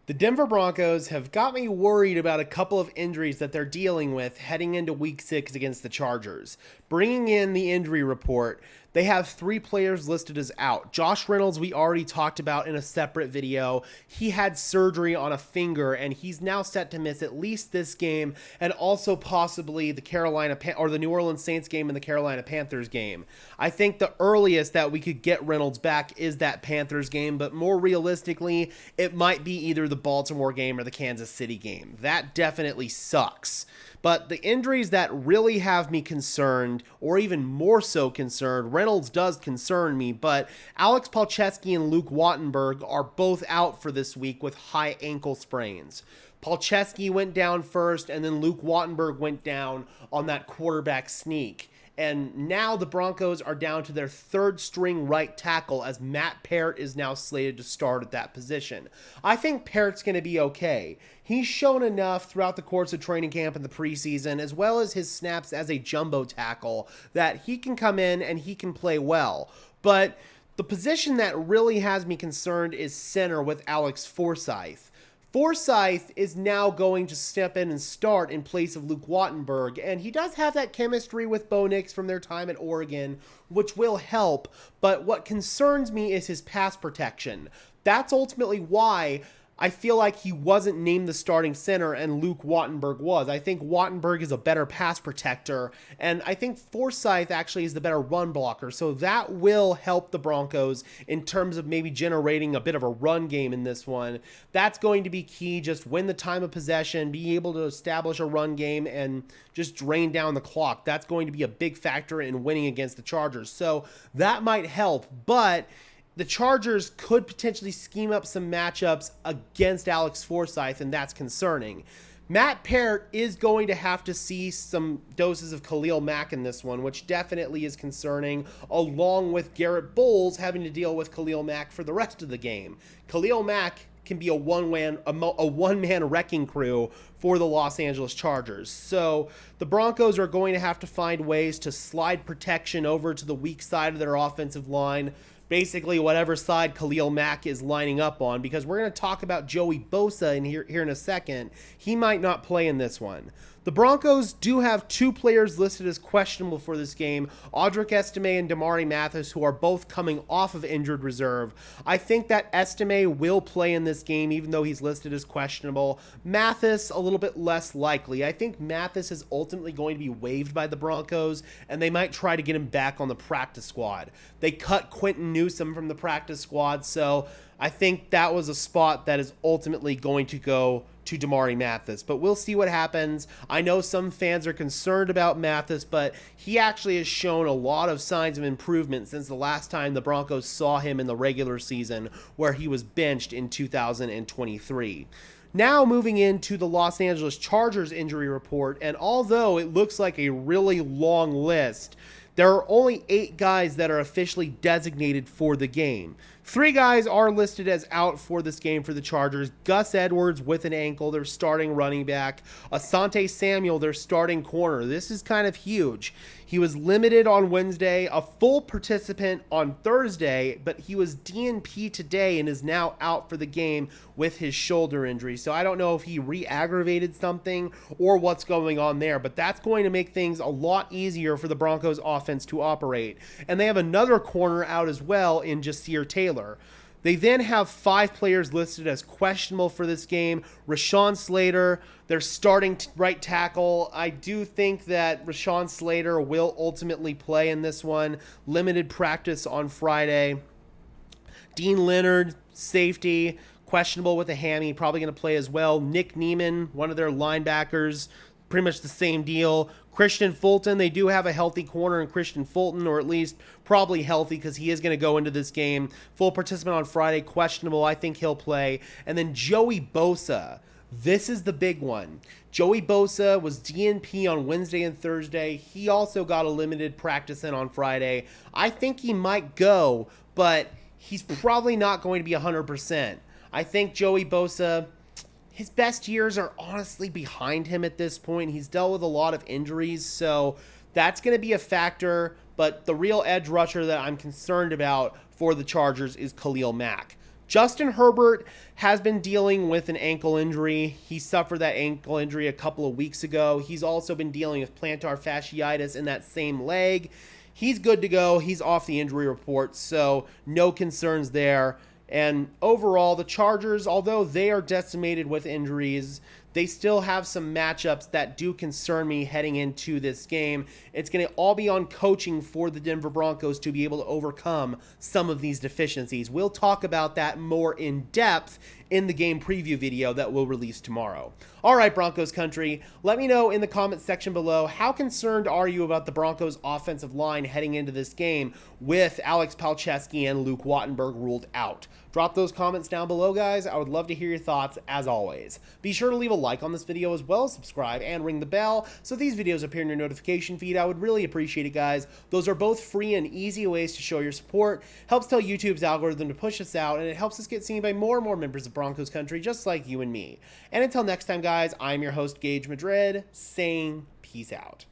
The Denver Broncos have got me worried about a couple of injuries that they're dealing with heading into week 6 against the Chargers. Bringing in the injury report, they have 3 players listed as out. Josh Reynolds, we already talked about in a separate video. He had surgery on a finger, and he's now set to miss at least this game and also possibly the New Orleans Saints game and the Carolina Panthers game. I think the earliest that we could get Reynolds back is that Panthers game, but more realistically, it might be either the Baltimore game or the Kansas City game. That definitely sucks. But the injuries that really have me concerned, or even more so concerned, Reynolds does concern me, but Alex Palczewski and Luke Wattenberg are both out for this week with high ankle sprains. Palczewski went down first, and then Luke Wattenberg went down on that quarterback sneak. And now the Broncos are down to their 3rd string right tackle as Matt Peart is now slated to start at that position. I think Peart's going to be okay. He's shown enough throughout the course of training camp in the preseason, as well as his snaps as a jumbo tackle, that he can come in and he can play well. But the position that really has me concerned is center with Alex Forsyth. Forsyth is now going to step in and start in place of Luke Wattenberg, and he does have that chemistry with Bo Nix from their time at Oregon, which will help, but what concerns me is his pass protection. That's ultimately why I feel like he wasn't named the starting center and Luke Wattenberg was. I think Wattenberg is a better pass protector, and I think Forsyth actually is the better run blocker, so that will help the Broncos in terms of maybe generating a bit of a run game in this one. That's going to be key. Just win the time of possession, be able to establish a run game, and just drain down the clock. That's going to be a big factor in winning against the Chargers, so that might help, but the Chargers could potentially scheme up some matchups against Alex Forsyth, and that's concerning. Matt Peart is going to have to see some doses of Khalil Mack in this one, which definitely is concerning, along with Garrett Bowles having to deal with Khalil Mack for the rest of the game. Khalil Mack can be a one-man wrecking crew for the Los Angeles Chargers. So the Broncos are going to have to find ways to slide protection over to the weak side of their offensive line, basically whatever side Khalil Mack is lining up on, because we're going to talk about Joey Bosa here in a second. He might not play in this one. The Broncos do have 2 players listed as questionable for this game, Audric Estime and Damari Mathis, who are both coming off of injured reserve. I think that Estime will play in this game, even though he's listed as questionable. Mathis, a little bit less likely. I think Mathis is ultimately going to be waived by the Broncos, and they might try to get him back on the practice squad. They cut Quentin Newsom from the practice squad, so I think that was a spot that is ultimately going to go to Damari Mathis, but we'll see what happens. I know some fans are concerned about Mathis, but he actually has shown a lot of signs of improvement since the last time the Broncos saw him in the regular season, where he was benched in 2023. Now moving into the Los Angeles Chargers injury report, and although it looks like a really long list, there are only 8 guys that are officially designated for the game. 3 guys are listed as out for this game for the Chargers. Gus Edwards with an ankle, their starting running back. Asante Samuel, their starting corner. This is kind of huge. He was limited on Wednesday, a full participant on Thursday, but he was DNP today and is now out for the game with his shoulder injury. So I don't know if he re-aggravated something or what's going on there, but that's going to make things a lot easier for the Broncos offense to operate. And they have another corner out as well in Jasir Taylor. They then have 5 players listed as questionable for this game. Rashawn Slater, their starting right tackle. I do think that Rashawn Slater will ultimately play in this one. Limited practice on Friday. Dean Leonard, safety, questionable with a hammy, probably going to play as well. Nick Neiman, one of their linebackers, pretty much the same deal. Christian Fulton, they do have a healthy corner in Christian Fulton, or at least probably healthy because he is going to go into this game. Full participant on Friday, questionable. I think he'll play. And then Joey Bosa. This is the big one. Joey Bosa was DNP on Wednesday and Thursday. He also got a limited practice in on Friday. I think he might go, but he's probably not going to be 100%. I think Joey Bosa, his best years are honestly behind him at this point. He's dealt with a lot of injuries, so that's going to be a factor. But the real edge rusher that I'm concerned about for the Chargers is Khalil Mack. Justin Herbert has been dealing with an ankle injury. He suffered that ankle injury a couple of weeks ago. He's also been dealing with plantar fasciitis in that same leg. He's good to go. He's off the injury report, so no concerns there. And overall, the Chargers, although they are decimated with injuries, they still have some matchups that do concern me heading into this game. It's going to all be on coaching for the Denver Broncos to be able to overcome some of these deficiencies. We'll talk about that more in depth in the game preview video that we'll release tomorrow. All right, Broncos country, let me know in the comment section below, how concerned are you about the Broncos offensive line heading into this game with Alex Palczewski and Luke Wattenberg ruled out? Drop those comments down below, guys. I would love to hear your thoughts as always. Be sure to leave a like on this video as well as subscribe and ring the bell so these videos appear in your notification feed. I would really appreciate it, guys. Those are both free and easy ways to show your support. Helps tell YouTube's algorithm to push us out, and it helps us get seen by more and more members of Broncos country just like you and me. And until next time, guys, I'm your host, Gage Madrid, saying peace out.